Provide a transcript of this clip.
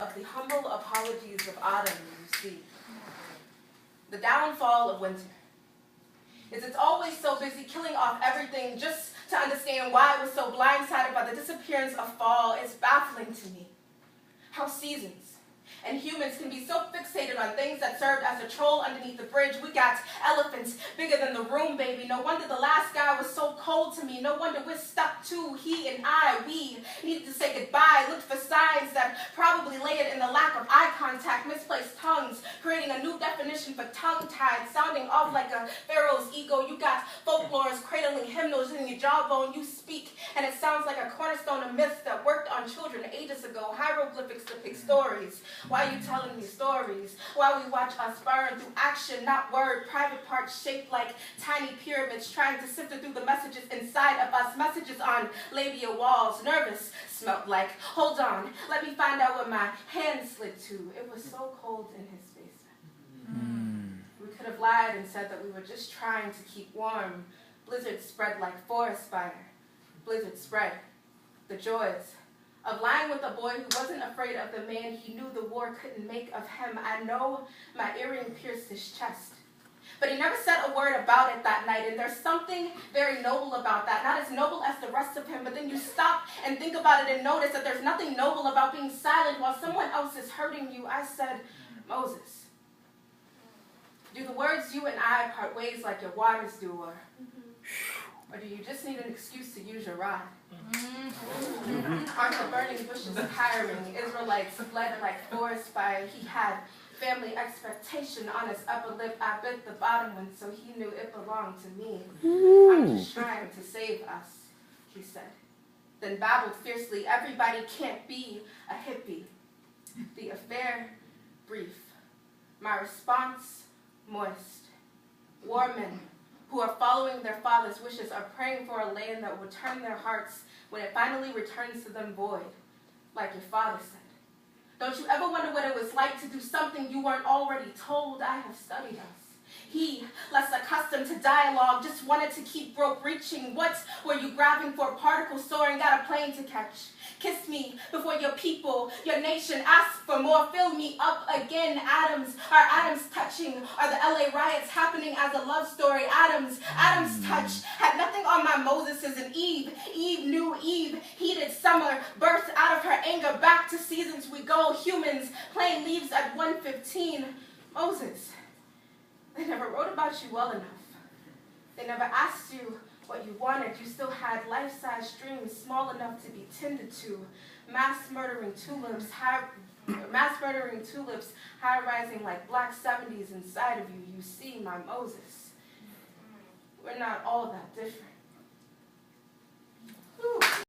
of the humble apologies of autumn, you see. The downfall of winter is it's always so busy killing off everything just to understand why it was so blindsided by the disappearance of fall. It's baffling to me how seasons and humans can be so fixated on things that served as a troll underneath the bridge. We got elephants bigger than the room, baby. No wonder the last guy was so cold to me. No wonder we're stuck too. He and I, we needed to say goodbye. Looked for signs that probably layered in the lack of eye contact, misplaced tongues, creating a new definition for tongue-tied, sounding off like a pharaoh's ego. You got folklores cradling hymnals in your jawbone. You speak, and it sounds like a cornerstone of myths that worked on children ages ago. Hieroglyphics depict stories. Why are you telling me stories? While we watch us burn through action, not word, private parts shaped like tiny pyramids, trying to sift through the messages inside of us, messages on labia walls, nervous, smelt like, hold on, let me find out where my hand slid to. It was so cold in his basement. We could have lied and said that we were just trying to keep warm. Blizzard spread like forest fire. Blizzard spread the joys of lying with a boy who wasn't afraid of the man he knew the war couldn't make of him. I know my earring pierced his chest, but he never said a word about it that night, and there's something very noble about that. Not as noble as the rest of him, but then you stop and think about it and notice that there's nothing noble about being silent while someone else is hurting you. I said, Moses, do the words you and I part ways like your waters do, or do you just need an excuse to use your rod? Aren't the burning bushes tiring? Israelites fled like forest fire. He had family expectation on his upper lip. I bit the bottom one so he knew it belonged to me. I'm just trying to save us, he said. Then babbled fiercely, everybody can't be a hippie. The affair brief. My response moist. War men who are following their father's wishes are praying for a land that will turn their hearts when it finally returns to them void, like your father said. Don't you ever wonder what it was like to do something you weren't already told? I have studied us. He, less accustomed to dialogue, just wanted to keep rope reaching. What were you grabbing for? Particles soaring, got a plane to catch. Kiss me before your people, your nation asks for more. Fill me up again. Atoms, are atoms touching? Are the LA riots happening as a love story? Adam's touch had nothing on my Moses's, and Eve knew Eve. Heated summer, birthed out of her anger. Back to seasons we go. Humans, plain leaves at 1:15. Moses, they never wrote about you well enough. They never asked you what you wanted. You still had life-size dreams small enough to be tended to. Mass-murdering tulips, high-rising like black 70s inside of you. You see, my Moses, we're not all that different.